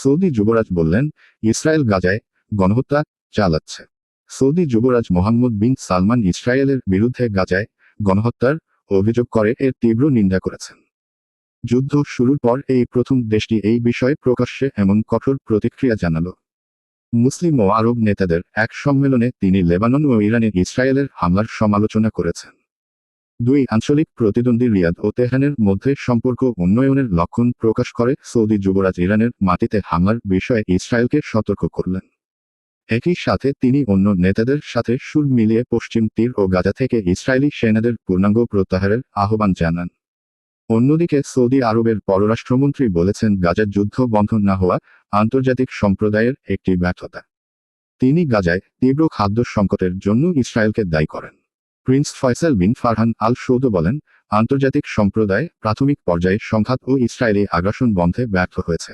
Saudi যুবরাজ বললেন, Israel গাজায় গণহত্যা চালাচ্ছে। সৌদি যুবরাজ মোহাম্মদ বিন সালমান ইসরায়েলের বিরুদ্ধে গাজায় গণহত্যার অভিযোগ করে এর তীব্র নিন্দা করেছেন। যুদ্ধ শুরুর পর এই প্রথম দেশটি এই বিষয়ে প্রকাশ্যে এমন কঠোর প্রতিক্রিয়া জানালো। মুসলিম ও আরব নেতাদের এক সম্মেলনে তিনি লেবানন ও ইরানে ইসরায়েলের হামলার সমালোচনা করেছেন। দুই আঞ্চলিক প্রতিদ্বন্দ্বী রিয়াদ ও তেহরানের মধ্যে সম্পর্ক উন্নয়নের লক্ষণ প্রকাশ করে সৌদি যুবরাজ ইরানের মাটিতে হামলার বিষয়ে ইসরায়েলকে সতর্ক করলেন। একই সাথে তিনি অন্য নেতাদের সাথে সুর মিলিয়ে পশ্চিম তীর ও গাজা থেকে ইসরায়েলি সেনাদের পূর্ণাঙ্গ প্রত্যাহারের আহ্বান জানান। অন্যদিকে সৌদি আরবের পররাষ্ট্রমন্ত্রী বলেছেন, গাজার যুদ্ধ বন্ধ না হওয়া আন্তর্জাতিক সম্প্রদায়ের একটি ব্যর্থতা। তিনি গাজায় তীব্র খাদ্য সংকটের জন্য ইসরায়েলকে দায়ী করেন। প্রিন্স ফয়সাল বিন ফারহান আল সৌদ বলেন, আন্তর্জাতিক সম্প্রদায় প্রাথমিক পর্যায়ে সংঘাত ও ইসরায়েলি আগ্রাসন বন্ধে ব্যর্থ হয়েছে।